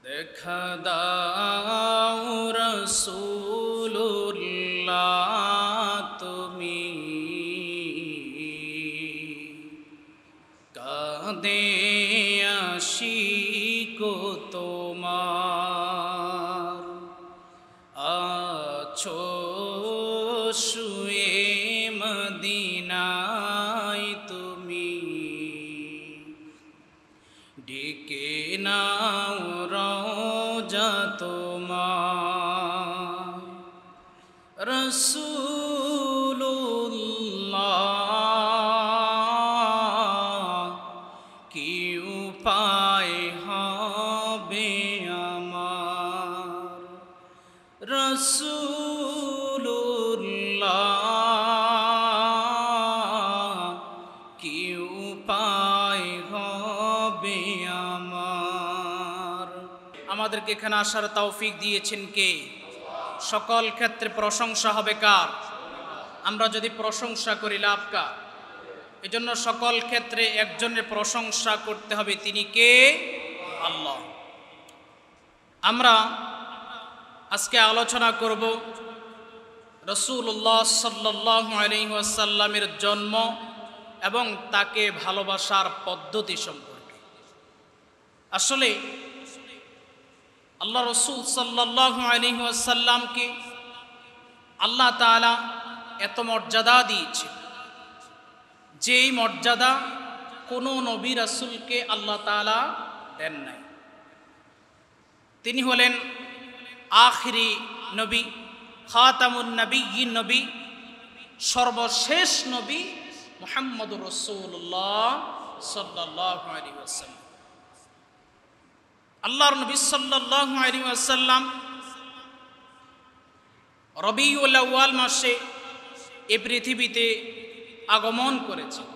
দেখা দাও রাসূলুল্লাহ তুমি কাঁদে আশিক তোমার আছো শুয়ে মদিনায় তুমি ডেকে নাও রওজা তোমার রাসূলুল্লাহ কি উপায় হবে আমার রাসূলুল্লাহ কি উপায় হবে আমার। আমাদেরকে এখানে আসার তৌফিক দিয়েছেন কে? সকল ক্ষেত্রে প্রশংসা হবে কার? আমরা যদি প্রশংসা করি লাভ কার? এজন্য সকল ক্ষেত্রে একজনের প্রশংসা করতে হবে, তিনি কে? আল্লাহ। আমরা আজকে আলোচনা করব রাসূলুল্লাহ সাল্লাল্লাহু আলাইহি ওয়াসাল্লামের জন্ম এবং তাকে ভালোবাসার পদ্ধতি সম্পর্কে। আসলে আল্লাহ রাসূল সাল্লাল্লাহু আলাইহি ওয়াসাল্লামকে আল্লাহ তাআলা এত মর্যাদা দিয়েছে, যেই মর্যাদা কোনো নবী রাসূলকে আল্লাহ তাআলা দেন নাই। তিনি হলেন আখিরি নবী, খাতামুন নবিয়্যিন নবী, সর্বশেষ নবী মুহাম্মদুর রাসূলুল্লাহ সাল্লাল্লাহু আলাইহি ওয়াসাল্লাম। আল্লাহর নবী সাল্লাল্লাহু আলাইহি ওয়াসাল্লাম রবিউল আউয়াল মাসে এই পৃথিবীতে আগমন করেছেন।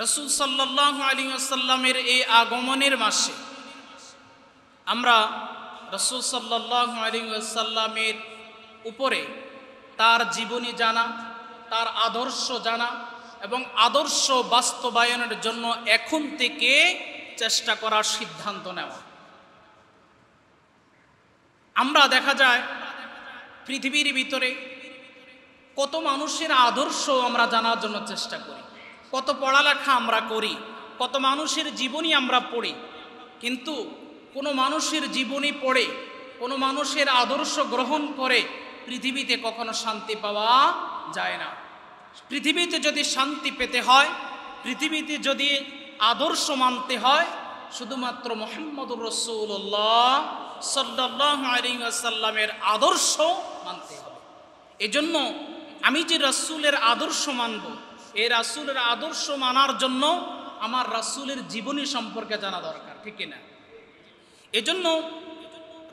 রাসূল সাল্লাল্লাহু আলাইহি ওয়াসাল্লামের এই আগমনের মাসে আমরা রাসূল সাল্লাল্লাহু আলাইহি ওয়াসাল্লামের উপরে তার জীবনী জানা, তার আদর্শ জানা এবং আদর্শ বাস্তবায়নের জন্য এখন থেকে চেষ্টা করার সিদ্ধান্ত নেওয়া। আমরা দেখা যায় পৃথিবীর ভিতরে কত মানুষের আদর্শ আমরা জানার জন্য চেষ্টা করি, কত পড়ালেখা আমরা করি, কত মানুষের জীবনী আমরা পড়ি, কিন্তু কোনো মানুষের জীবনী পড়ে, কোনো মানুষের আদর্শ গ্রহণ করে পৃথিবীতে কখনো শান্তি পাওয়া যায় না। পৃথিবীতে যদি শান্তি পেতে হয়, পৃথিবীতে যদি আদর্শ মানতে হয়, শুধুমাত্র মুহাম্মদুর রাসূলুল্লাহ সাল্লাল্লাহু আলাইহি ওয়াসাল্লামের আদর্শ মানতে হবে। এজন্য আমি যে রাসূলের আদর্শ মানব, এই রাসূলের আদর্শ মানার জন্য আমার রাসূলের জীবনী সম্পর্কে জানা দরকার, ঠিক কিনা? এজন্য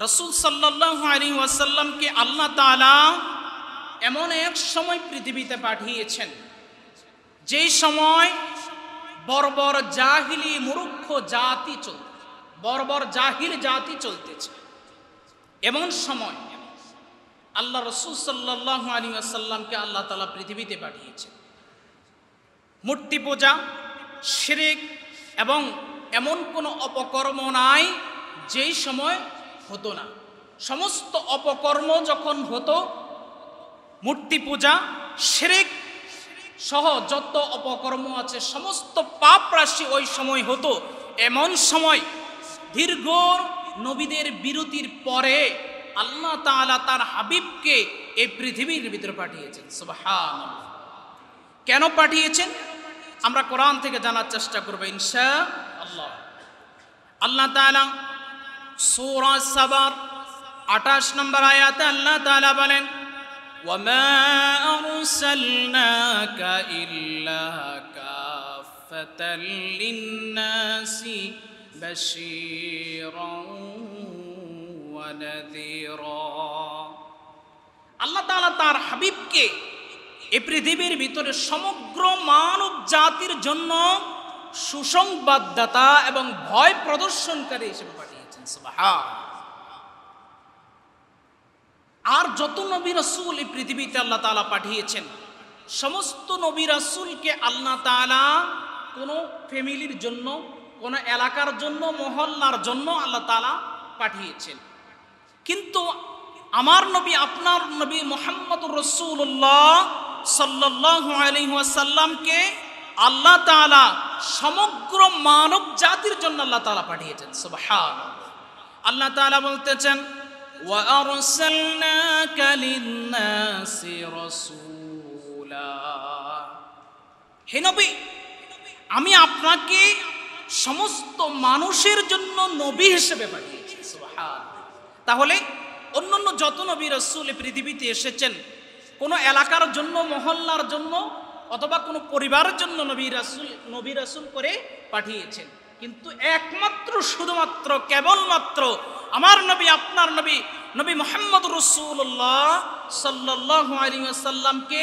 রাসূল সাল্লাল্লাহু আলাইহি ওয়াসাল্লামকে আল্লাহ তাআলা এমন এক সময় পৃথিবীতে পাঠিয়েছেন, যেই সময় বর্বর জাহিলি মূর্খ জাতি বর্বর জাহিল জাতি চলতেছে। এমন সময় আল্লাহ রাসূল সাল্লাল্লাহু আলাইহি ওয়াসাল্লামকে আল্লাহ তাআলা পৃথিবীতে পাঠিয়েছেন। মূর্তি পূজা, শিরক এবং এমন কোনো অপকর্ম নাই যেই সময় হতো না। সমস্ত অপকর্ম যখন হতো, মূর্তি পূজা, শিরক সহ যত অপকর্ম আছে সমস্ত পাপ রাশি ওই সময় হতো। এমন সময় দীর্ঘ নবীদের বিরতির পরে আল্লাহ তাআলা তার হাবিবকে এই পৃথিবীর ভিতরে পাঠিয়েছেন। সুবহানাল্লাহ। কেন পাঠিয়েছেন আমরা কোরআন থেকে জানার চেষ্টা করব ইনশাআল্লাহ। আল্লাহ তাআলা সূরা সাবার 28 নম্বর আয়াতে আল্লাহ তাআলা বলেন, ওয়ামা আরসালনাকা ইল্লা কাফাতাল লিন্নাসি বাশীরান ওয়া নাযীরা। আল্লাহ তাআলা তার হাবিবকে এই পৃথিবীর ভিতরে সমগ্র মানব জাতির জন্য সুসংবাদদাতা এবং ভয় প্রদর্শনকারী হিসেবে পাঠিয়েছেন। সুবহানাল্লাহ। আর যত নবী রাসূল এই পৃথিবীতে আল্লাহ তাআলা পাঠিয়েছেন, সমস্ত নবী রাসূলকে আল্লাহ তাআলা কোনো ফ্যামিলির জন্য, কোন এলাকার জন্য, মহল্লার জন্য আল্লাহ তাআলা পাঠিয়েছেন। কিন্তু আমার নবী, আপনার নবী মুহাম্মদুর রাসূলুল্লাহ সাল্লাল্লাহু আলাইহি ওয়াসাল্লামকে আল্লাহ তাআলা সমগ্র মানব জাতির জন্য আল্লাহ তাআলা পাঠিয়েছেন। সুবহানাল্লাহ। আল্লাহ তাআলা বলতেছেন, ওয়া আরসালনাকা লিন-নাসি রাসূলা, হে নবী, আমি আপনাকে সমস্ত মানুষের জন্য নবী হিসেবে পাঠিয়েছি। সুবহানাল্লাহ। তাহলে অন্যান্য যত নবী রাসূল পৃথিবীতে এসেছেন, কোনো এলাকার জন্য, মহল্লার জন্য অথবা কোনো পরিবারের জন্য নবী রাসূল করে পাঠিয়েছেন। কিন্তু একমাত্র, শুধুমাত্র, কেবলমাত্র আমার নবী, আপনার নবী, নবী মুহাম্মদুর রাসূলুল্লাহ সাল্লাল্লাহু আলাইহি ওয়াসাল্লামকে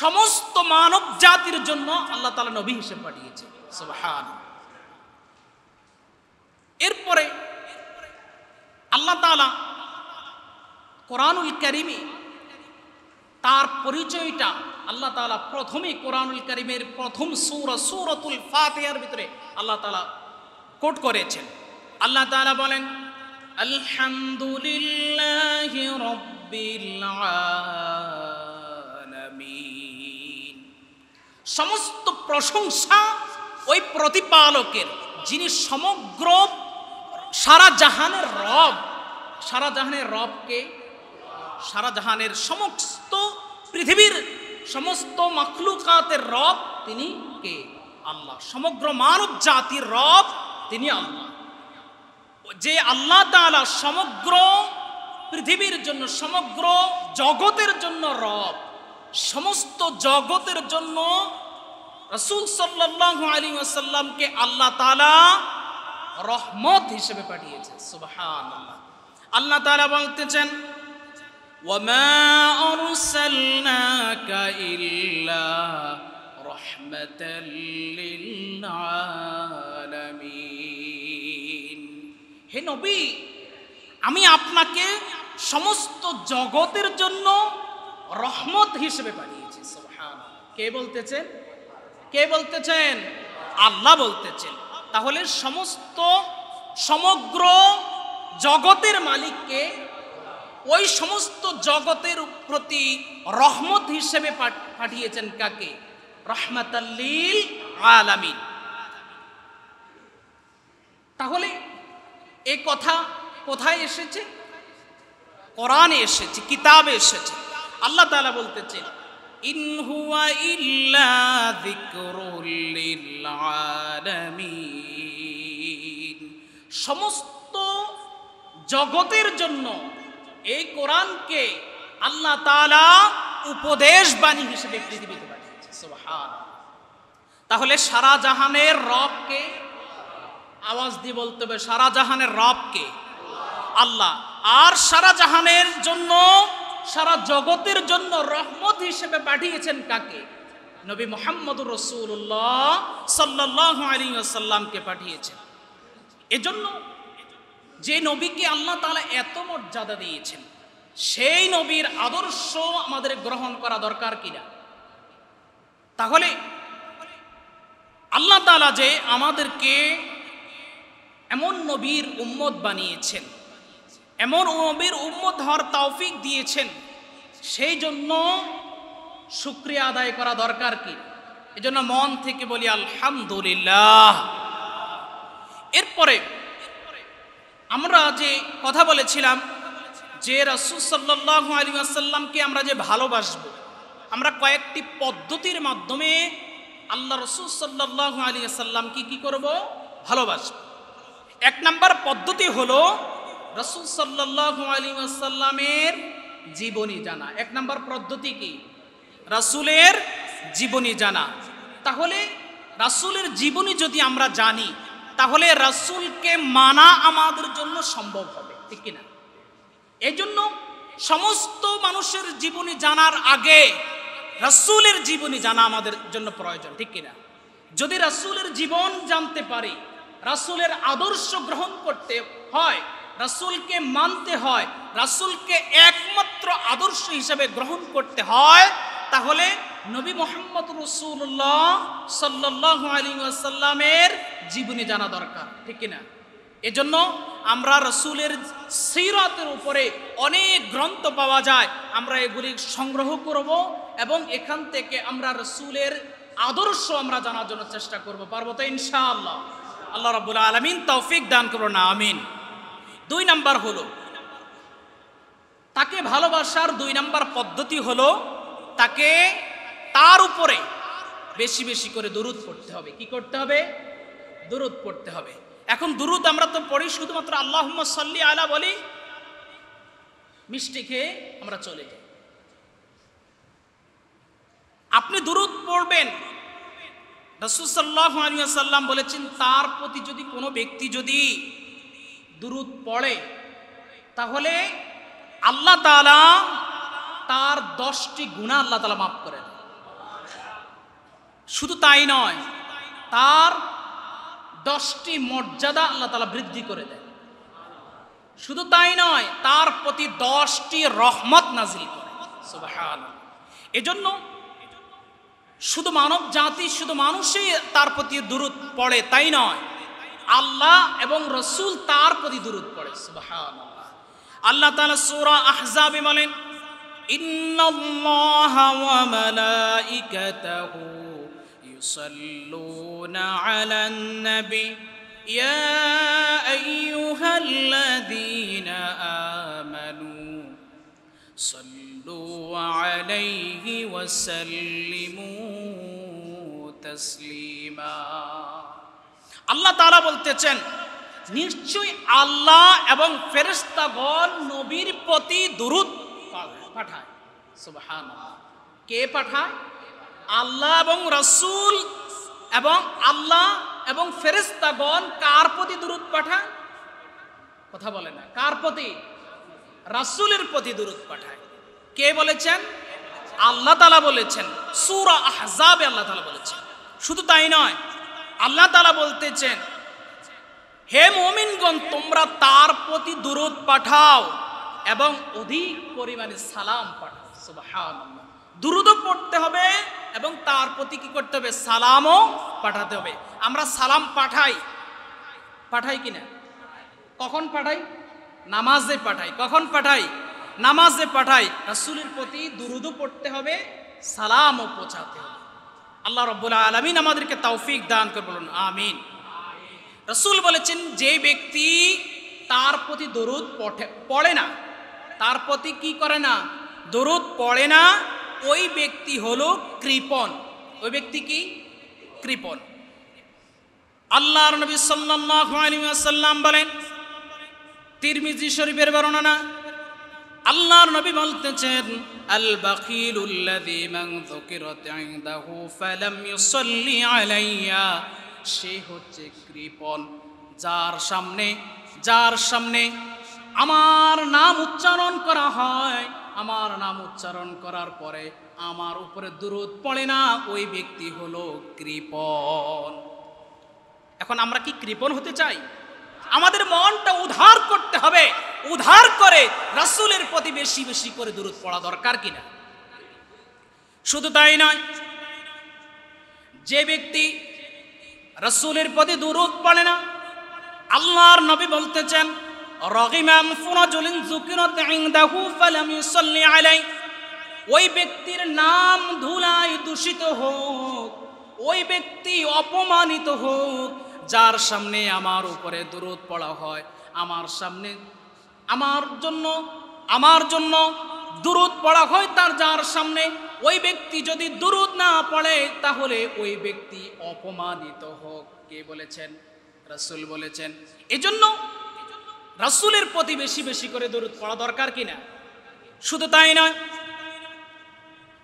সমস্ত মানব জাতির জন্য আল্লাহ তাআলা নবী হিসেবে পাঠিয়েছেন। সুবহানাল্লাহ। এরপরে আল্লাহ তাআলা কোরআনুল কারীমে তার পরিচয়টা আল্লাহ তাআলা প্রথমে কোরআনুল কারীমের প্রথম সূরা সূরাতুল ফাতিহার ভিতরে আল্লাহ তাআলা কোট করেছেন। আল্লাহ তাআলা বলেন, আলহামদুলিল্লাহি রাব্বিল আলামিন, সমস্ত প্রশংসা ওই প্রতিপালকের, যিনি সমগ্র সারা জাহানের রব। সারা জাহানের রবকে, সারা জাহানের সমস্ত পৃথিবীর সমস্ত মাখলুকাতের রব তিনি কে? আল্লাহ। সমগ্র মানব জাতির রব তিনি আল্লাহ। যে আল্লাহ তাআলা সমগ্র পৃথিবীর জন্য, সমগ্র জগতের জন্য রব, সমস্ত জগতের জন্য রাসূল সাল্লাল্লাহু আলাইহি ওয়াসাল্লামকে আল্লাহ তাআলা রহমত হিসেবে পাঠিয়েছেন। সুবহানাল্লাহ। আল্লাহ তাআলা বলতেছেন, ওয়ামা আরসালনাকা ইল্লা রাহমাতাল লিল আলামিন, হে নবী, আমি আপনাকে সমস্ত জগতের জন্য রহমত হিসেবে পাঠিয়েছি। সুবহানাল্লাহ। কে বলতেছেন? কে বলতেছেন? আল্লাহ বলতেছেন। তাহলে সমগ্র জগতের মালিককে, ওই সমস্ত জগতের প্রতি রহমত হিসেবে পাঠিয়েছেন কাকে? রাহমাতাল লিল আলামিন। তাহলে এই কথা কোথায় এসেছে? কোরআনে এসেছে, কিতাবে এসেছে। আল্লাহ তাআলা বলতেছেন, ইন হুয়া ইল্লা যিকরুল লিল আলামিন, সমস্ত জগতের জন্য এই কোরআনকে আল্লাহ তাআলা উপদেশ বাণী হিসেবে পৃথিবীতে পাঠিয়েছে। সুবহানাল্লাহ। তাহলে সারা জাহানের রবকে, আওয়াজ দিয়ে বলতে হবে, সারা জাহানের রবকে? আল্লাহ। আর সারা জাহানের জন্য, সারা জগতের জন্য রহমত হিসেবে পাঠিয়েছেন কাকে? নবী মুহাম্মদুর রাসূলুল্লাহ সাল্লাল্লাহু আলাইহি ওয়াসাল্লামকে পাঠিয়েছেন। এজন্য যে নবীকে আল্লাহ তাআলা এত মর্যাদা দিয়েছেন, সেই নবীর আদর্শ আমাদের গ্রহণ করা দরকার কিনা? তাহলে আল্লাহ তাআলা যে আমাদেরকে এমন নবীর উম্মত বানিয়েছেন, এমন নবীর উম্মত হওয়ার তৌফিক দিয়েছেন, সেই জন্য শুকরিয়া আদায় করা দরকার কি? এজন্য মন থেকে বলি আলহামদুলিল্লাহ। এরপরে আমরা যে কথা বলেছিলাম যে রাসূল সাল্লাল্লাহু আলাইহি ওয়াসাল্লামকে আমরা যে ভালোবাসবো, আমরা কয়েকটি পদ্ধতির মাধ্যমে আল্লাহ রাসূল সাল্লাল্লাহু আলাইহি ওয়াসাল্লামকে কি করব? ভালোবাসবো। এক নাম্বার পদ্ধতি হলো রাসূল সাল্লাল্লাহু আলাইহি ওয়াসাল্লামের জীবনী জানা। এক নাম্বার পদ্ধতি কি? রাসূলের জীবনী জানা। তাহলে রাসূলের জীবনী যদি আমরা জানি, তাহলে রাসূলকে মানা আমাদের জন্য সম্ভব হবে, ঠিক কিনা? এই জন্য সমস্ত মানুষের জীবনী জানার আগে রাসূলের জীবনী জানা আমাদের জন্য প্রয়োজন, ঠিক কিনা? যদি রাসূলের জীবন জানতে পারি, রাসূলের আদর্শ গ্রহণ করতে হয়, রাসূলকে মানতে হয়, রাসূলকে একমাত্র আদর্শ হিসেবে গ্রহণ করতে হয়, তাহলে নবী মুহাম্মদ রাসূলুল্লাহ সাল্লাল্লাহু আলাইহি ওয়াসাল্লামের জীবনী জানা দরকার, ঠিক কিনা? এজন্য আমরা রাসূলের সিরাতের উপরে অনেক গ্রন্থ পাওয়া যায়, আমরা এগুলি সংগ্রহ করব এবং এখান থেকে আমরা রাসূলের আদর্শ আমরা জানার জন্য চেষ্টা করব। পারবো তো ইনশাআল্লাহ? আল্লাহ রাব্বুল আলামিন তৌফিক দান করুন, আমিন। 2 নাম্বার হলো তাকে ভালোবাসার 2 নাম্বার পদ্ধতি হলো তাকে তার উপরে বেশি বেশি করে দুরূদ পড়তে হবে। কি করতে হবে? দুরূদ পড়তে হবে। এখন দুরূদ আমরা তো পড়ি শুধুমাত্র আল্লাহুম্মা সাল্লি আলা বলি, মিষ্টি খেয়ে আমরা চলে যাই। আপনি দুরূদ পড়বেন, রাসূল সাল্লাল্লাহু আলাইহি ওয়াসাল্লাম বলেছেন তার প্রতি যদি কোনো ব্যক্তি যদি দুরূদ পড়ে তাহলে আল্লাহ তাআলা তার 10টি গুনাহ আল্লাহ তাআলা মাফ করে দেন। শুধু তাই নয়, তার 10টি মর্যাদা আল্লাহ তাআলা বৃদ্ধি করে দেন। শুধু তাই নয়, তার প্রতি 10টি রহমত নাজিল করে। সুবহানাল্লাহ। এজন্য শুধু মানব জাতি, শুধু মানুষই তার প্রতি দুরূদ পড়ে তাই নয়, আল্লাহ এবং রাসূল তার প্রতি দুরূদ পড়ে। সুবহানাল্লাহ। আল্লাহ তাআলা সূরা আহজাবে বলেন, ইন্নাল্লাহা ওয়া মালাইকাতাহু ইউসাল্লুনা আলান নবী ইয়া আইয়ুহাল্লাযীনা আমানু সাল্লু আলাইহি ওয়া সাল্লিমু তাসলিমা। আল্লাহ তাআলা বলতেছেন নিশ্চয়ই আল্লাহ এবং ফেরেশতাগণ নবীর প্রতি দুরূদ পাঠায়। সুবহানাল্লাহ। কে পাঠায়? আল্লাহ এবং রাসূল, এবং আল্লাহ এবং ফেরেশতাগণ কার প্রতি দুরূদ পাঠায়? কথা বলে না। কার প্রতি? রাসূলের প্রতি দুরূদ পাঠায়। কে বলেছেন? আল্লাহ তাআলা বলেছেন। সূরা আহজাবে আল্লাহ তাআলা বলেছেন। শুধু তাই নয়, আল্লাহ তাআলা বলতেছেন হে মুমিনগণ তোমরা তার প্রতি দুরূদ পাঠাও এবং অধিক পরিমাণে সালাম পাঠাও। সুবহানাল্লাহ। দুরূদও পড়তে হবে এবং তার প্রতি কি করতে হবে? সালামও পাঠাতে হবে। আমরা সালাম পাঠাই কিনা? কখন পাঠাই? নামাজে পাঠাই। কখন পাঠাই? নামাজে পাঠাই। রাসূলের প্রতি দুরূদও পড়তে হবে, সালামও পৌঁছাতে হবে। আল্লাহ রাব্বুল আলামিন আমাদেরকে তৌফিক দান করে বলুন আমিন। রাসূল বলেছেন যে ব্যক্তি তার প্রতি দরুদ পড়ে না, তার প্রতি কি করে না? দরুদ পড়ে না, ওই ব্যক্তি হলো কৃপণ। ওই ব্যক্তি কি? কৃপণ। আল্লাহর নবী সাল্লাল্লাহু আলাইহি ওয়াসাল্লাম বলেন, তিরমিজি শরীফের বর্ণনা, আল্লাহর নবী বলতেছেন আল বাকিলুল্লাযী মান যুকিরাত ইনদাহু ফালাম ইউসাল্লি আলাইয়া, সে হচ্ছে কৃপণ যার সামনে আমার নাম উচ্চারণ করা হয়, আমার নাম উচ্চারণ করার পরে আমার উপরে দুরূদ পড়ে না, ওই ব্যক্তি হলো কৃপণ। এখন আমরা কি কৃপণ হতে চাই? আমাদের মনটা উদ্ধার করতে হবে। উদ্ধার করে রাসূলের প্রতি বেশি বেশি করে দুরূদ পড়া দরকার কিনা? শুধু তাই নয়, যে ব্যক্তি রাসূলের প্রতি দুরূদ পড়ে না, আল্লাহর নবী বলতেছেন রাগিমান ফুরাজুলিন যুকিরাত ইনদাহু ফালাম ইউসাল্লি আলাইহি, ওই ব্যক্তির নাম ধুলায় দূষিত হোক, ওই ব্যক্তি অপমানিত হোক যার সামনে আমার উপরে দুরূদ পড়া হয়, আমার জন্য দুরূদ পড়া হয় তার যার সামনে, ওই ব্যক্তি যদি দুরূদ না পড়ে তাহলে ওই ব্যক্তি অপমানিত হোক। কে বলেছেন? রাসূল বলেছেন। এজন্য রাসূলের প্রতি বেশি বেশি করে দুরূদ পড়া দরকার কিনা? শুধু তাই নয়,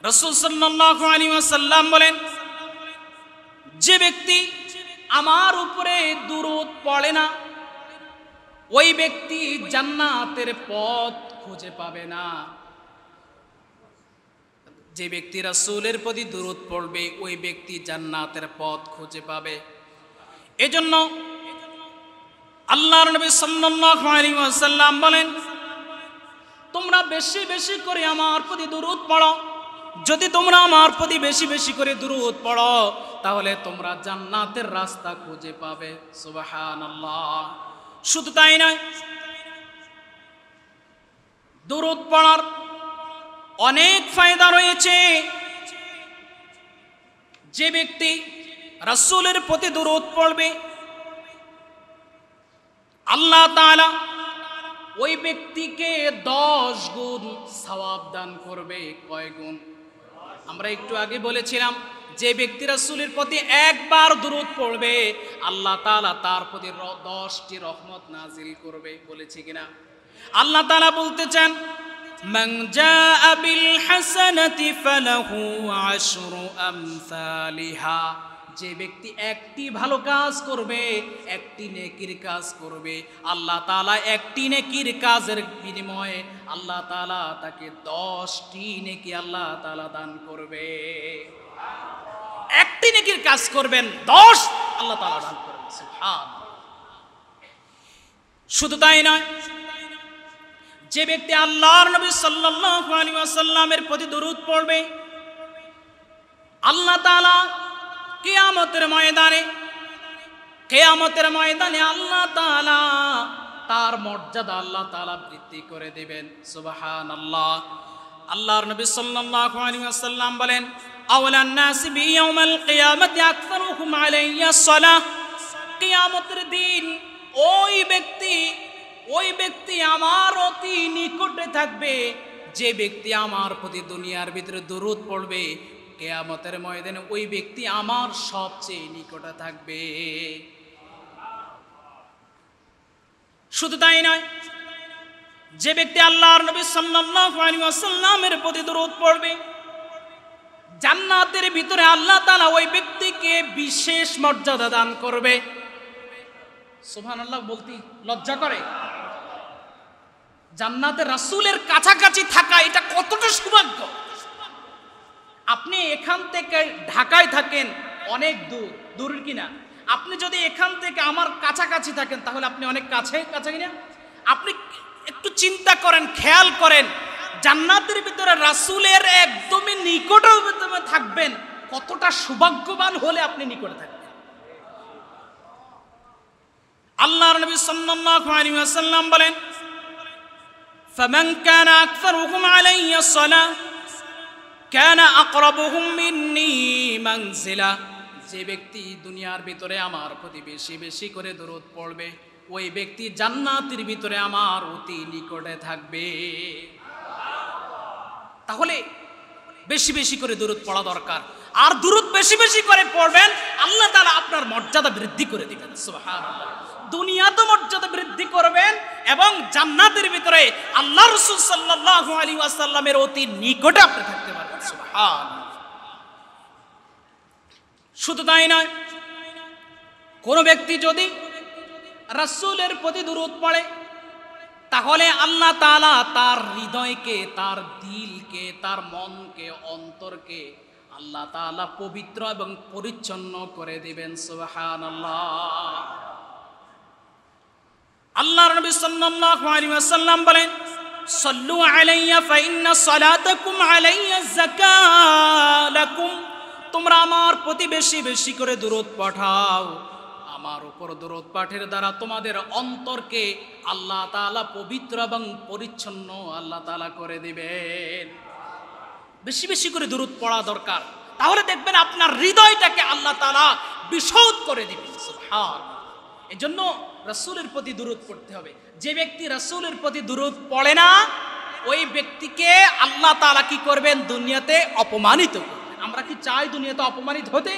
রাসূল সাল্লাল্লাহু আলাইহি ওয়াসাল্লাম বলেন যে ব্যক্তি আমার উপরে দুরূদ পড়ে না, ওই ব্যক্তি জান্নাতের পথ খুঁজে পাবে না। যে ব্যক্তি রাসূলের প্রতি দুরূদ পড়বে ওই ব্যক্তি জান্নাতের পথ খুঁজে পাবে। এজন্য আল্লাহর নবী সাল্লাল্লাহু আলাইহি ওয়াসাল্লাম বলেন তোমরা বেশি বেশি করে আমার প্রতি দুরূদ পড়ো, যদি তোমরা আমার প্রতি বেশি বেশি করে দুরূদ পড়ো তাহলে তোমরা জান্নাতের রাস্তা খুঁজে পাবে। সুবহানাল্লাহ। শুধু তাই নয়, দুরূদ পড়ার অনেক ফায়দা রয়েছে। যে ব্যক্তি রাসূলের প্রতি দুরূদ পড়বে আল্লাহ তাআলা ওই ব্যক্তিকে 10 গুণ সওয়াব দান করবে। কয় গুণ? আমরা একটু আগে বলেছিলাম, যে ব্যক্তি রাসূলের প্রতি একবার দুরূদ পড়বে আল্লাহ তাআলা তার প্রতি 10টি রহমত নাজিল করবে। বলেছি কিনা? আল্লাহ তাআলা বলতেছেন, মান জাআ বিল হাসানাতি ফালাহু আশরু আমসালিহা। যে ব্যক্তি একটি ভালো কাজ করবে, একটি নেকির কাজ করবে, আল্লাহ তাআলা একটি নেকির কাজের বিনিময়ে আল্লাহ তাআলা তাকে 10টি নেকি আল্লাহ তাআলা দান করবে। একটি নেকির কাজ করবেন, 10 আল্লাহ তাআলা দান করবেন। সুবহানাল্লাহ। শুধু তাই নয়, যে ব্যক্তি আল্লাহর নবী সাল্লাল্লাহু আলাইহি ওয়াসাল্লামের প্রতি দরুদ পড়বে আল্লাহ তাআলা কিয়ামতের ময়দানে আল্লাহ তাআলা তার মর্যাদা আল্লাহ তাআলা বৃদ্ধি করে দিবেন। সুবহানাল্লাহ। আল্লাহর নবী সাল্লাল্লাহু আলাইহি ওয়াসাল্লাম বলেন, আওয়ালান নাসি বিয়াউমিল কিয়ামতি আকসারুহুম আলাইয়া সালাহ। কিয়ামতের দিন ওই ব্যক্তি আমার অতি নিকটে থাকবে, যে ব্যক্তি আমার প্রতি দুনিয়ার ভিতরে দরুদ পড়বে কিয়ামতের ময়দানে ওই ব্যক্তি আমার সবচেয়ে নিকটে থাকবে। শুধু তাই নয়, যে ব্যক্তি আল্লাহর নবী সাল্লাল্লাহু আলাইহি ওয়াসাল্লামের প্রতি দরুদ পড়বে জান্নাতের ভিতরে আল্লাহ তাআলা ওই ব্যক্তিকে বিশেষ মর্যাদা দান করবে। সুবহানাল্লাহ বলতে লজ্জা করে। জান্নাতে রাসূলের কাছাকাছি থাকা এটা কতটা সৌভাগ্য। আপনি এখান থেকে ঢাকায় থাকেন, অনেক দূরের কিনা, আপনি যদি এখান থেকে আমার কাছাকাছি থাকেন তাহলে আপনি অনেক কাছে কিনা। আপনি একটু চিন্তা করেন, খেয়াল করেন, জান্নাতের ভিতরে রাসূলের একদমই নিকটে থাকবেন, কতটা সৌভাগ্যবান হলে আপনি নিকটে থাকবেন। আল্লাহর নবী সাল্লাল্লাহু আলাইহি ওয়াসাল্লাম বলেন, ফামান কানা আকসারুহুম আলাইয়া সালাহ কানা আকরাবুহুম মিন্নী মানজিলা। যে ব্যক্তি দুনিয়ার ভিতরে আমার প্রতি বেশি বেশি করে দরুদ পড়বে ওই ব্যক্তি জান্নাতের ভিতরে আমার অতি নিকটে থাকবে। তাহলে বেশি বেশি করে দরুদ পড়া দরকার। আর দরুদ বেশি বেশি করে পড়বেন, আল্লাহ তাআলা আপনার মর্যাদা বৃদ্ধি করে দিবেন। সুবহানাল্লাহ। দুনিয়াতে মর্যাদা বৃদ্ধি করবেন এবং জান্নাতের ভিতরে আল্লাহ রাসূল সাল্লাল্লাহু আলাইহি ওয়াসাল্লামের অতি নিকটে আপনি থাকতে পারবেন। সুবহানাল্লাহ। শুধু তাই নয়, কোন ব্যক্তি যদি রাসূলের প্রতি দরুদ পড়ে তাহলে আল্লাহ তাআলা তার হৃদয়কে, তার দিলকে, তার মনকে, অন্তরকে আল্লাহ তাআলা পবিত্র এবং পরিচ্ছন্ন করে দিবেন। সুবহানাল্লাহ। আল্লাহর নবী সাল্লাল্লাহু আলাইহি ওয়াসাল্লাম বলেন, সাল্লু আলাইয়া ফাইন্না সালাতাকুম আলাইয়া যাকালাকুম। তোমরা আমার প্রতি বেশি বেশি করে দরুদ পাঠাও, আমার উপর দরুদ পাঠের দ্বারা তোমাদের অন্তরকে আল্লাহ তাআলা পবিত্র এবং পরিচ্ছন্ন আল্লাহ তাআলা করে দিবেন। বেশি বেশি করে দরুদ পড়া দরকার, তাহলে দেখবেন আপনার হৃদয়টাকে আল্লাহ তাআলা বিশুদ্ধ করে দিবেন। সুবহানাল্লাহ। এজন্য রাসূলের প্রতি দরুদ পড়তে হবে। যে ব্যক্তি রাসূলের প্রতি দরুদ পড়ে না ওই ব্যক্তিকে আল্লাহ তাআলা কি করবেন? দুনিয়াতে অপমানিত করবেন। আমরা কি চাই দুনিয়াতে অপমানিত হতে?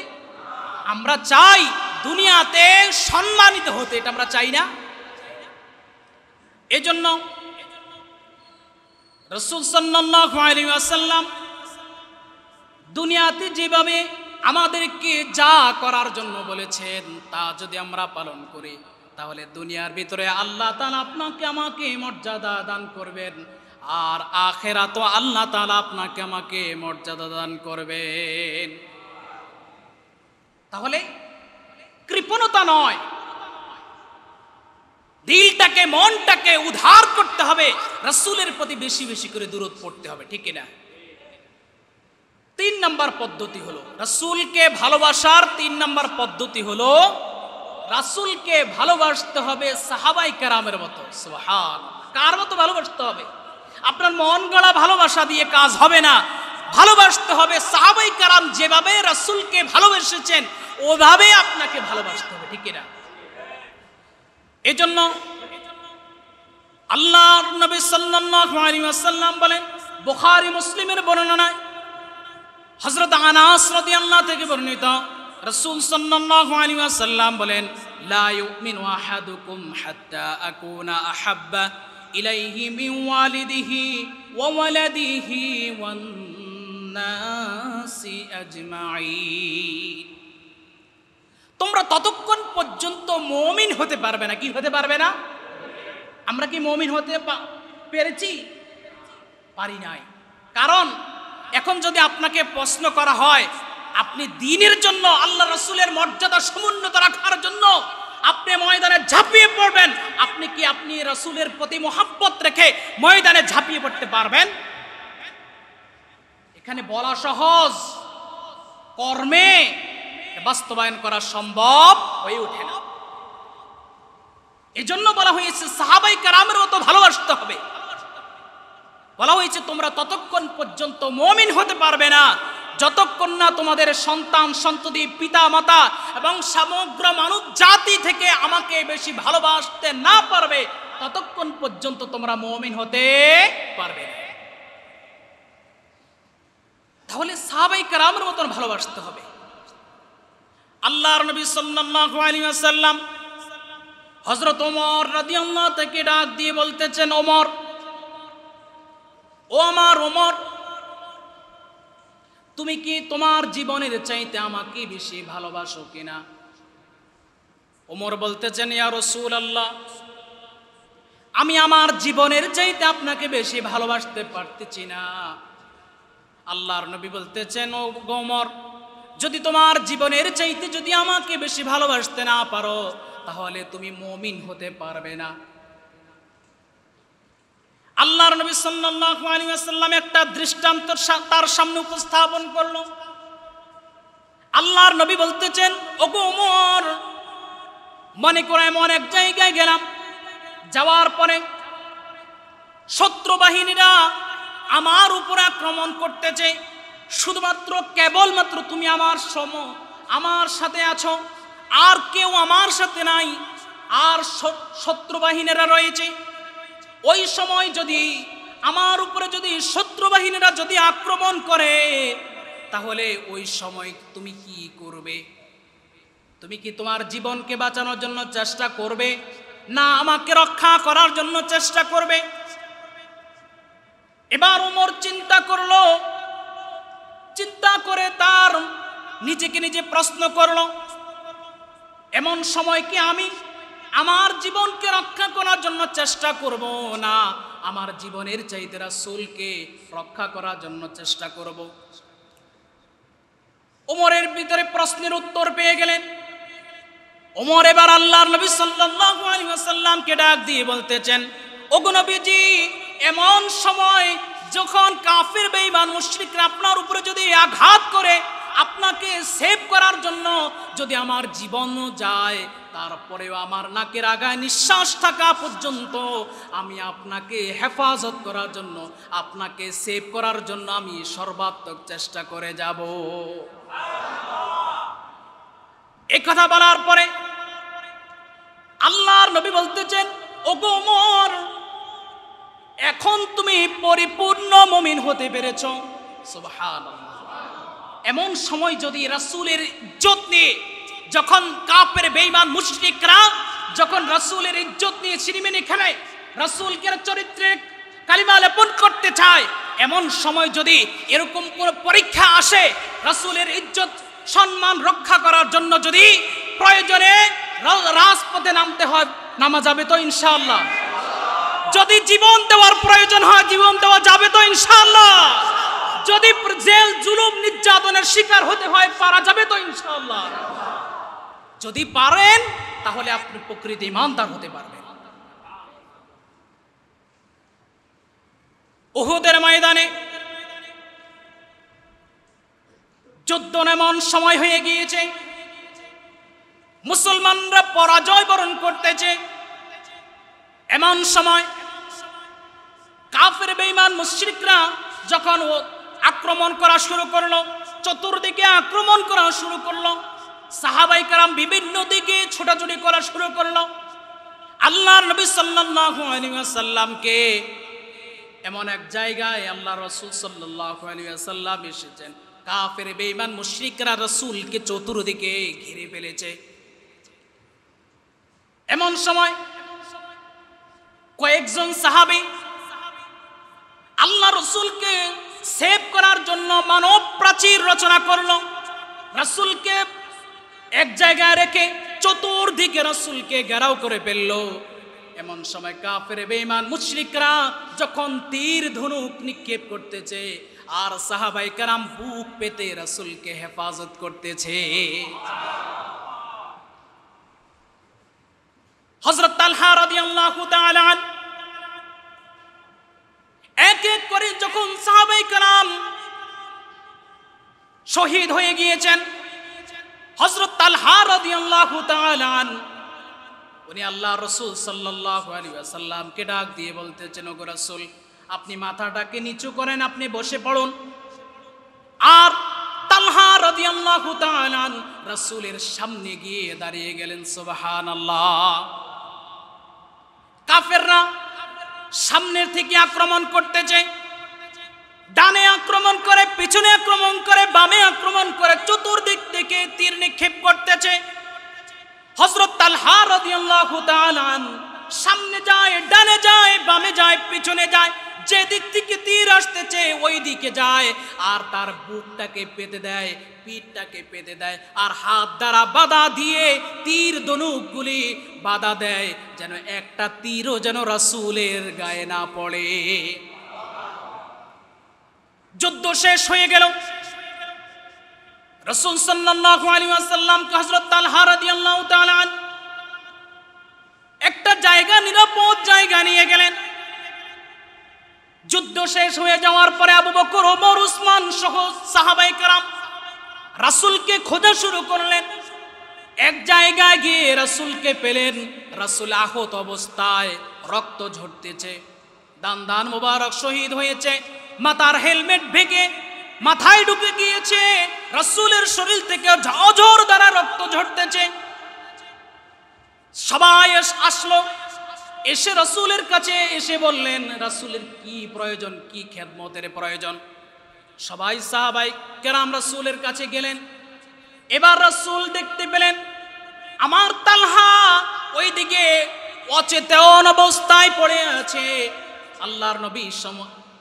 আমরা চাই দুনিয়াতে সম্মানিত হতে, এটা আমরা চাই না। এজন্য রাসূল সাল্লাল্লাহু আলাইহি ওয়াসাল্লাম দুনিয়াতে যেভাবে আমাদেরকে যা করার জন্য বলেছেন তা যদি আমরা পালন করি তাহলে দুনিয়ার ভিতরে আল্লাহ তাআলা আপনাকে আমাকে মর্যাদা দান করবেন, আর আখিরাতে আল্লাহ তাআলা আপনাকে আমাকে মর্যাদা দান করবেন। তাহলে কৃপণতা নয়, দিলটাকে, মনটাকে উদ্ধার করতে হবে, রাসূলের প্রতি বেশি বেশি করে দরুদ পড়তে হবে, ঠিক কিনা? তিন নাম্বার পদ্ধতি হলো রাসূলকে ভালোবাসার, তিন নাম্বার পদ্ধতি হলো রাসূলকে ভালোবাসতে হবে সাহাবায়ে কেরামের মতো। সুবহানাল্লাহ, কার মতো ভালোবাসতে হবে? আপনার মন গড়া ভালোবাসা দিয়ে কাজ হবে না, ভালোবাসতে হবে সাহাবায়ে কেরাম যেভাবে রাসূলকে ভালোবেসেছেন ওভাবে আপনাকে ভালোবাসতে হবে, ঠিক না? এজন্য আল্লাহর নবী সাল্লাল্লাহু আলাইহি ওয়াসাল্লাম বলেন, বুখারী মুসলিমের বর্ণনায় হযরত আনাস রাদিয়াল্লাহু থেকে বর্ণিত, রাসূল সাল্লাল্লাহু আলাইহি ওয়াসাল্লাম বলেন, লা ইউমিনু আহাদুকুম হাত্তা আকুনা আহাব্বা ইলাইহি মিন ওয়ালিদিহি ওয়া ওয়ালাদিহি ওয়ান নাসি আজমাইন। তোমরা ততক্ষণ পর্যন্ত মুমিন হতে পারবে না। কি হতে পারবে না? আমরা কি মুমিন হতে পেরেছি? পারি নাই। কারণ এখন যদি আপনাকে প্রশ্ন করা হয়, আপনি দ্বীনের জন্য, আল্লাহ রাসূলের মর্যাদা সমুন্নত রাখার জন্য আপনি ময়দানে ঝাঁপিয়ে পড়বেন, আপনি রাসূলের প্রতি মহব্বত রেখে ময়দানে ঝাঁপিয়ে পড়তে পারবেন? এখানে বলা সহজ, কর্মে বাস্তবায়ন করা সম্ভব হয়ে ওঠে না। এজন্য বলা হয়েছে সাহাবায়ে কেরামের মতো ভালোবাসতে হবে। বলা হয়েছে তোমরা ততক্ষণ পর্যন্ত মুমিন হতে পারবে না যতক্ষণ না তোমাদের সন্তান সন্ততি পিতা মাতা এবং সমগ্র মানব জাতি থেকে আমাকে বেশি ভালোবাসতে না পারবে, ততক্ষণ পর্যন্ত তোমরা মুমিন হতে পারবে না। তাহলে সাহাবায়ে কেরামের মতন ভালোবাসতে হবে। আল্লাহর নবী সাল্লাল্লাহু আলাইহি ওয়াসাল্লাম হযরত ওমর রাদিয়াল্লাহু থেকে ডাক দিয়ে বলতেছেন, ওমর, ও আমার ওমর, তুমি কি তোমার জীবনের চাইতে আমাকে বেশি ভালোবাসো কিনা? ওমর বলতেছেন, ইয়া রাসূলুল্লাহ, আমি আমার জীবনের চাইতে আপনাকে বেশি ভালোবাসতে পারতেছি না। আল্লাহর নবী বলতেছেন, ও ওমর, যদি তোমার জীবনের চাইতে যদি আমাকে বেশি ভালোবাসতে না পারো তাহলে তুমি মুমিন হতে পারবে না। আল্লাহর নবী সাল্লাল্লাহু আলাইহি ওয়াসাল্লাম একটা দৃষ্টান্ত তার সামনে উপস্থাপন করলো। আল্লাহর নবী বলতেছেন, ওগো ওমর, মনে করে এমন এক জায়গায় গেলাম, যাওয়ার পরে শত্রু বাহিনীরা আমার উপর আক্রমণ করতেছে, শুধুমাত্র কেবলমাত্র তুমি আমার সাথে আছো, আর কেউ আমার সাথে নাই, আর শত্রু বাহিনীরা রয়েছে। ওই সময় যদি আমার উপরে যদি শত্রু বাহিনীরা যদি আক্রমণ করে তাহলে ওই সময় তুমি কি করবে? তুমি কি তোমার জীবনকে বাঁচানোর জন্য চেষ্টা করবে, না আমাকে রক্ষা করার জন্য চেষ্টা করবে? এবার ওমর চিন্তা করলো, চিন্তা করে তার নিজেকে নিজে প্রশ্ন করলো, এমন সময় কি আমি আমার জীবনকে রক্ষা করার জন্য চেষ্টা করব, না আমার জীবনের চাইতে রাসূলকে রক্ষা করার জন্য চেষ্টা করব? ওমরের ভিতরে প্রশ্নের উত্তর পেয়ে গেলেন। ওমর এবার আল্লাহর নবী সাল্লাল্লাহু আলাইহি ওয়াসাল্লামকে ডাক দিয়ে বলতেছেন, ওগো নবীজি, এমন সময় যখন কাফির বেঈমান মুশরিকরা আপনার উপরে যদি আঘাত করে আপনাকে সেভ করার জন্য যদি আমার জীবনও যায়, তারপরেও আমার নাকের আগায় নিঃশ্বাস থাকা পর্যন্ত আমি আপনাকে হেফাজত করার জন্য, আপনাকে সেভ করার জন্য আমি সর্বাত্মক চেষ্টা করে যাব। এই কথা বলার পরে আল্লাহর নবী বলতেছেন, ওগো ওমর, এখন তুমি পরিপূর্ণ মুমিন হতে পেরেছো। সুবহানাল্লাহ। এমন সময় যদি রাসূলের ইজ্জত নিয়ে যখন কাফের বেঈমান মুশরিকরা যখন রাসূলের ইজ্জত নিয়ে ছিনিমিনি খেলে, রাসূলকে চরিত্রে কালিমা লেপন করতে চায়, এমন সময় যদি এরকম কোন পরীক্ষা আসে, রাসূলের ইজ্জত সম্মান রক্ষা করার জন্য যদি প্রয়োজনে রাজপথে নামতে হয়, নামা যাবে তো ইনশাআল্লাহ? যদি জীবন দেওয়ার প্রয়োজন হয়, জীবন দেওয়া যাবে তো ইনশাআল্লাহ? যদি জেল জুলুম নির্যাতনের শিকার হতে হয়, পারা যাবে তো ইনশাআল্লাহ? যদি পারেন তাহলে আপনি প্রকৃত ঈমানদার হতে পারবেন। উহুদের ময়দানে যুদ্ধ এমন সময় হয়ে গিয়েছে, মুসলমানরা পরাজয় বরণ করতেছে। এমন সময় কাফের বেঈমান মুশরিকরা যখন আক্রমণ করা শুরু করলো, চতুর্দিকে আক্রমণ করা শুরু করলো, সাহাবায়ে কেরাম বিভিন্ন দিকে ছোটাছুটি করা শুরু করলো। আল্লাহর নবী সাল্লাল্লাহু আলাইহি ওয়াসাল্লামকে এমন এক জায়গায় আল্লাহ রাসূল সাল্লাল্লাহু আলাইহি ওয়াসাল্লাম এসেছেন, কাফের বেঈমান মুশরিকরা রাসূলকে চতুর্দিকে ঘিরে ফেলেছে। এমন সময় কয়েকজন সাহাবী আল্লাহ রাসূলকে সেভ করার জন্য মানব প্রাচীর রচনা করলো। রাসূলকে এক জায়গায় রেখে চতুর্দিকে রাসূলকে ঘেরাও করে ফেললো। এমন সময় কাফের বেঈমান মুশরিকরা যখন তীর ধনুক নিক্ষেপ করতেছে, আর সাহাবায়ে কেরাম বুক পেতে রাসূলকে হেফাজত করতেছে। হযরত তালহা রাদিয়াল্লাহু তাআলা আনহু এক এক করে যখন সাহাবায়ে কেরাম শহীদ হয়ে গিয়েছেন, হযরত তালহা রাদিয়াল্লাহু তাআলা আনহু উনি আল্লাহ রাসূল সাল্লাল্লাহু আলাইহি ওয়াসাল্লামকে ডাক দিয়ে বলতেছেন, ওগো রাসূল, আপনি মাথাটাকে নিচু করেন, আপনি বসে পড়ুন। আর তালহা রাদিয়াল্লাহু তাআলা আনহু রাসূলের সামনে গিয়ে দাঁড়িয়ে গেলেন। সুবহানাল্লাহ। কাফেররা সামনের থেকে আক্রমণ করতেছে, ডানে আক্রমণ করে, পিছনে আক্রমণ করে, বামে আক্রমণ করে, চতুর্দিক থেকে তীর নিক্ষেপ করতেছে। হযরত তালহা রাদিয়াল্লাহু তাআলা আনহু সামনে যায়, ডানে যায়, বামে যায়, পিছনে যায়, যে দিক থেকে তীর আসতেছে ওই দিকে যায়, আর তার বুকটাকে পেতে দেয়, পিঠটাকে পেতে দেয়, আর হাত দ্বারা বাধা দিয়ে তীর ধনুকগুলি বাধা দেয়, যেন একটা তীরও যেন রাসূলের গায়ে না পড়ে। যুদ্ধ শেষ হয়ে গেল। রাসূল সাল্লাল্লাহু আলাইহি ওয়াসাল্লামকে হযরত তালহা রাদিয়াল্লাহু তাআলা আনহু একটা জায়গা, নিরাপদ জায়গা নিয়ে গেলেন। যুদ্ধ শেষ হয়ে যাওয়ার পরে আবু বকর, ওমর, উসমান সহ সাহাবায়ে কেরাম রাসূলকে খোঁজা শুরু করলেন। এক জায়গায় গিয়ে রাসূলকে পেলেন। রাসূল আহত অবস্থায়, রক্ত ঝরতেছে, দান মোবারক শহীদ হয়েছে, মাথার হেলমেট ভেঙে মাথায় ঢুকে গিয়েছে, রাসূলের শরীর থেকে অঝর দ্বারা রক্ত ঝরতেছে। সবাই আসলো, এসে রাসূলের কাছে এসে বললেন, রাসূলের কি প্রয়োজন, কি খেদমতের প্রয়োজন। সবাই সাহাবায়ে কেরাম রাসূলের কাছে গেলেন। এবার রাসূল দেখতে পেলেন আমার তালহা ওইদিকে অচেতন অবস্থায় পড়ে আছে। আল্লাহর নবী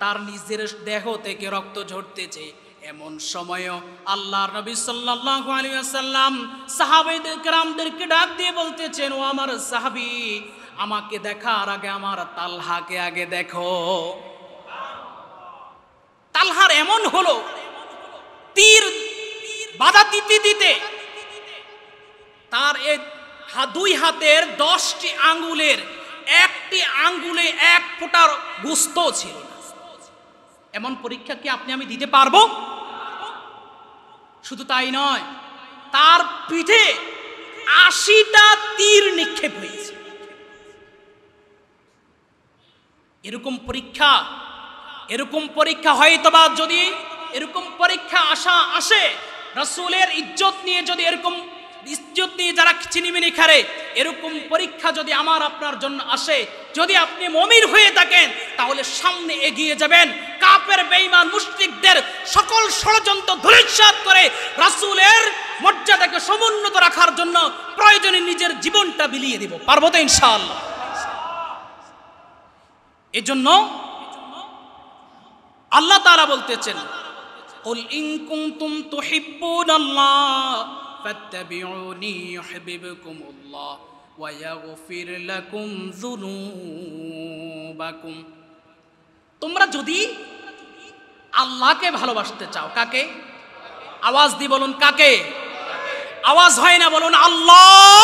তার নিজের দেহ থেকে রক্ত ঝরতেছে। এমন সময়ও আল্লাহর নবী সাল্লাল্লাহু আলাইহি ওয়াসাল্লাম সাহাবায়ে কেরামদেরকে ডাক দিয়ে বলতেছেন, ও আমার সাহাবী, আমাকে দেখার আগে আমার তালহাকে আগে দেখো। তালহার এমন হলো, তীর বাধা দিতে দিতে তার দুই হাতের 10টি আঙ্গুলের একটি আঙ্গুলে এক ফোঁটার গোস্ত ছিল না। এমন পরীক্ষা কি আপনি আমি দিতে পারবো? শুধু তাই নয়, তার পিঠে 80টা তীর নিক্ষেপ হয়েছে। এরকম পরীক্ষা হয়তোবা যদি এরকম পরীক্ষা আসে, রাসূলের ইজ্জত নিয়ে যদি এরকম ইজ্জত নিয়ে যারা চিনিমিনি খারে, এরকম পরীক্ষা যদি আমার আপনার জন্য আসে, যদি আপনি মুমিন হয়ে থাকেন, তাহলে সামনে এগিয়ে যাবেন। কাফের বেঈমান মুশরিকদের সকল ষড়যন্ত্র ধূলিসাৎ করে রাসূলের মর্যাদাকে সমুন্নত রাখার জন্য প্রয়োজনে নিজের জীবনটা বিলিয়ে দিব। পারবো তো ইনশাআল্লাহ। এজন্য আল্লাহ তাআলা বলতেছেন, কুল ইন কুনতুম তুহিব্বুনাল্লাহ ফাত্তাবিউনি ইউহিব্বুকুমুল্লাহ ওয়া ইয়াগফির লাকুম যুনুবাকুম। তোমরা যদি আল্লাহকে ভালোবাসতে চাও, কাকে? আওয়াজ দিয়ে বলুন, কাকে? আওয়াজ হয় না, বলুন আল্লাহ।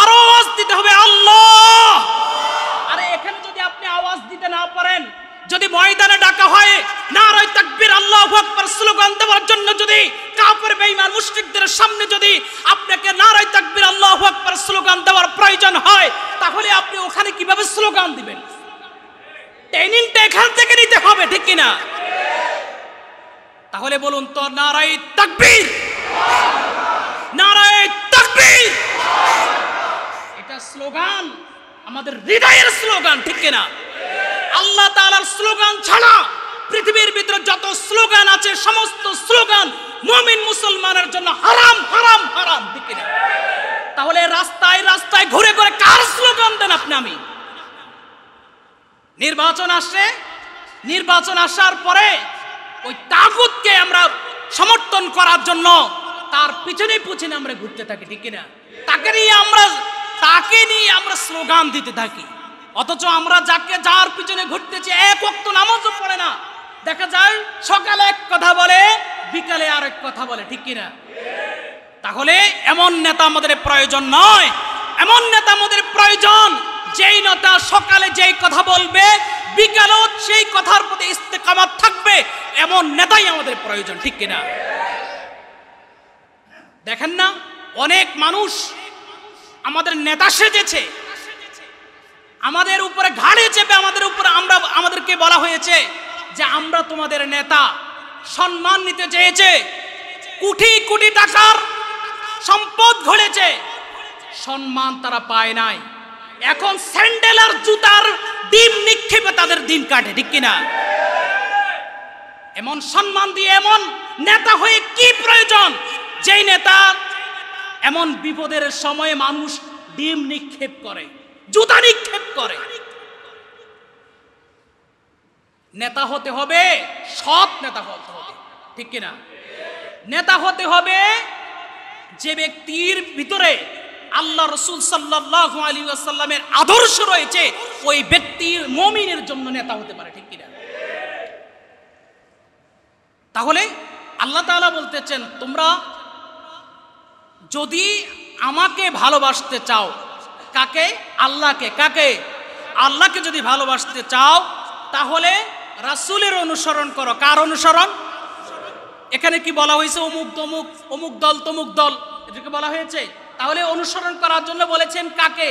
আরো আওয়াজ দিতে হবে, আল্লাহ। আরে এখানে যদি আপনি আওয়াজ দিতে না পারেন, যদি ময়দানে ডাকা ডাকা হয়, নারায়ে তাকবীর আল্লাহু আকবার স্লোগান দেওয়ার জন্য যদি কাফের বেঈমান মুশরিকদের সামনে যদি আপনাকে নারায়ে তাকবীর আল্লাহু আকবার স্লোগান দেওয়ার প্রয়োজন হয়, তাহলে আপনি ওখানে কিভাবে স্লোগান দিবেন? ট্রেনিংটা এখান থেকে নিতে হবে, ঠিক কিনা? তাহলে বলুন তো, নারায়ে তাকবীর, নারায়ে তাকবীর। এটা স্লোগান, আমাদের হৃদয়ের স্লোগান, ঠিক কিনা? আল্লাহ তাআলার স্লোগান ছাড়া পৃথিবীর ভিতরে যত স্লোগান আছে সমস্ত স্লোগান মুমিন মুসলমানের জন্য হারাম, হারাম, হারাম, ঠিক কিনা? তাহলে রাস্তায় রাস্তায় ঘুরে ঘুরে কার স্লোগান দেন আপনি? আমি নির্বাচন আসে, নির্বাচন আসার পরে ওই তাগুতকে আমরা সমর্থন করার জন্য তার পিছনে পিছনে আমরা ঘুরতে থাকি, ঠিক কিনা? তাকে নিয়ে আমরা স্লোগান দিতে থাকি, অথচ আমরা যার পিছনে ঘুরতেছি এক ওয়াক্ত নামাজও পড়ে না। দেখা যায় সকালে এক কথা বলে, বিকালে আরেক কথা বলে, ঠিক কিনা? তাহলে এমন নেতা আমাদের প্রয়োজন নয়, এমন নেতা আমাদের প্রয়োজন যেই নেতা সকালে যেই কথা বলবে বিকালেও সেই কথার প্রতি ইস্তেকামাত থাকবে, এমন নেতাই আমাদের প্রয়োজন, ঠিক কিনা? দেখেন না, অনেক মানুষ আমাদের নেতা সেজেছে, আমাদের উপরে ঘাড়ে চেপে আমাদেরকে বলা হয়েছে যে আমরা তোমাদের নেতা, সম্মান নিতে চেয়েছে, কোটি কোটি টাকার সম্পদ ঘটেছে, সম্মান তারা পায় নাই। এখন স্যান্ডেল আর জুতার ডিম নিক্ষেপে তাদের দিন কাটে, ঠিক কিনা? এমন সম্মান দিয়ে এমন নেতা হয়ে কি প্রয়োজন, যেই নেতা এমন বিপদের সময়ে মানুষ ডিম নিক্ষেপ করে, জুতা নিক্ষেপ করে। নেতা হতে হবে, সৎ নেতা হতে হবে, ঠিক কিনা? নেতা হতে হবে যে ব্যক্তির ভিতরে আল্লাহ রাসূল সাল্লাল্লাহু আলাইহি ওয়াসাল্লামের আদর্শ রয়েছে, ওই ব্যক্তির মুমিনের জন্য নেতা হতে পারে, ঠিক কিনা? তাহলে আল্লাহ তাআলা বলতেছেন, তোমরা যদি আমাকে ভালোবাসতে চাও, কাকে? আল্লাহকে। কাকে? আল্লাহকে যদি ভালোবাসতে চাও তাহলে রাসূলের অনুসরণ করো। কার অনুসরণ? এখানে কি বলা হয়েছে অমুক তমুক, অমুক দল তমুক দল, এটাকে বলা হয়েছে? তাহলে অনুসরণ করার জন্য বলেছেন কাকে?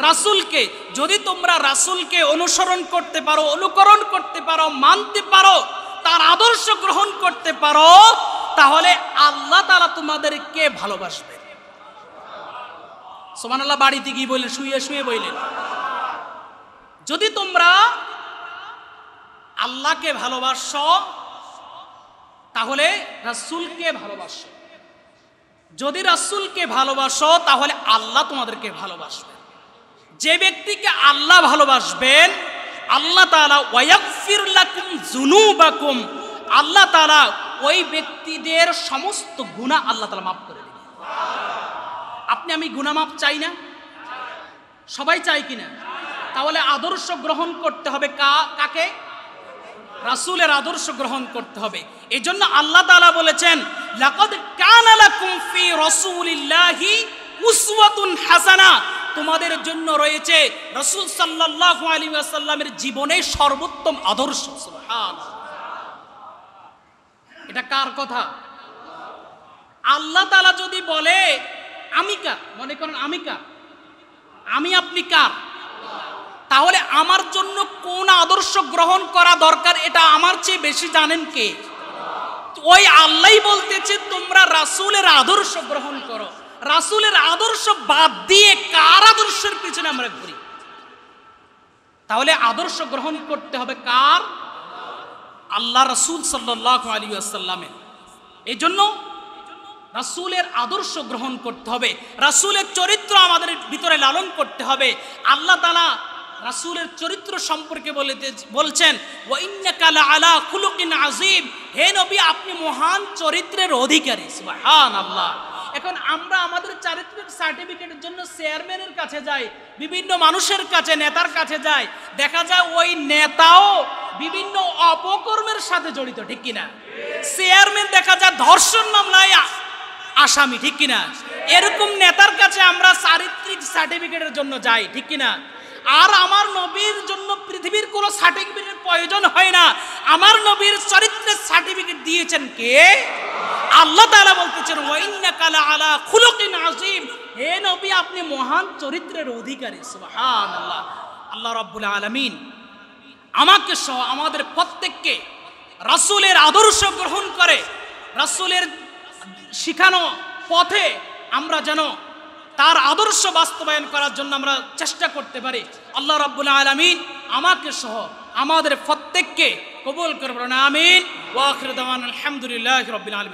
রাসূলকে। যদি তোমরা রাসূলকে অনুসরণ করতে পারো, অনুকরণ করতে পারো, মানতে পারো, তার আদর্শ গ্রহণ করতে পারো, তাহলে আল্লাহ তাআলা তোমাদেরকে ভালোবাসবে। সুবহানাল্লাহ। বাড়িতে গিয়ে বললেন, শুয়ে শুয়ে বললেন, যদি তোমরা আল্লাহকে ভালোবাসো তাহলে রাসূলকে ভালোবাসো, যদি রাসূলকে ভালোবাসো তাহলে আল্লাহ তোমাদেরকে ভালোবাসবেন। যে ব্যক্তিকে আল্লাহ ভালোবাসবেন, আল্লাহ তাআলা ওয়ায়াগফির লাকুম যুনুবাকুম, আল্লাহ তাআলা ওই ব্যক্তিদের সমস্ত গুনাহ আল্লাহ তাআলা মাফ করে দিবেন। আপনি আমি গুনাহ মাফ চাই না? সবাই চাই কিনা? তাহলে আদর্শ গ্রহণ করতে হবে কাকে? রাসূলের আদর্শ গ্রহণ করতে হবে। এজন্য আল্লাহ তাআলা বলেছেন, লাকাদ কানা লাকুম ফি রাসূলিল্লাহি উসওয়াতুন হাসানাহ, তোমাদের জন্য রয়েছে রাসূল সাল্লাল্লাহু আলাইহি ওয়াসাল্লামের জীবনের সর্বোত্তম আদর্শ। সুবহানাল্লাহ। এটা কার কথা? আল্লাহ তাআলা যদি বলে আমি কার, মনে করেন আমি কার, আমি আপনি কার, তাহলে আমার জন্য কোন আদর্শ গ্রহণ করা দরকার এটা আমার চেয়ে বেশি জানেন কে? ওই আল্লাহই বলতেছে তোমরা রাসূলের আদর্শ গ্রহণ করো। রাসূলের আদর্শ বাদ দিয়ে কার আদর্শের পিছনে আমরা ঘুরি? তাহলে আদর্শ গ্রহণ করতে হবে কার? আল্লাহ রাসূল সাল্লাল্লাহু আলাইহি ওয়াসাল্লামের। এজন্য রাসূলের আদর্শ গ্রহণ করতে হবে, রাসূলের চরিত্র আমাদের ভিতরে লালন করতে হবে। আল্লাহ তাআলা রাসূলের চরিত্র সম্পর্কে বলছেন, ওয়া ইন্নাকা লাআলা খুলুকিন আযীম, হে নবী আপনি মহান চরিত্রের অধিকারী। সুবহানাল্লাহ। এখন আমরা আমাদের চারিত্রিক সার্টিফিকেটের জন্য চেয়ারম্যানের কাছে যাই, বিভিন্ন মানুষের কাছে, নেতার কাছে যাই, দেখা যায় ওই নেতাও বিভিন্ন অপকর্মের সাথে জড়িত, ঠিক কিনা? চেয়ারম্যান দেখা যায় ধর্ষণ মামলায় আসামি, ঠিক কিনা? এরকম নেতার কাছে আমরা চারিত্রিক সার্টিফিকেটের জন্য যাই, ঠিক কিনা? আর আমার নবীর জন্য পৃথিবীর কোনো সার্টিফিকেটের প্রয়োজন হয় না। আমার নবীর চরিত্রের সার্টিফিকেট দিয়েছেন কে? আল্লাহ তাআলা বলতেছেন ওয়া ইন্নাকা লাআলা খুলুকিন আযীম, হে নবী আপনি মহান চরিত্রের অধিকারী। সুবহানাল্লাহ। আল্লাহ রাব্বুল আলামিন আমাকে সহ আমাদের প্রত্যেককে রাসূলের আদর্শ গ্রহণ করে রাসূলের শিখানো পথে আমরা যেন তার আদর্শ বাস্তবায়ন করার জন্য আমরা চেষ্টা করতে পারি। আল্লাহ রাব্বুল আলামিন আমাকে সহ আমাদের প্রত্যেককে কবুল করবেন, আমিন। ওয়া আখিরু দাওয়ানা আলহামদুলিল্লাহি রাব্বিল আলামিন।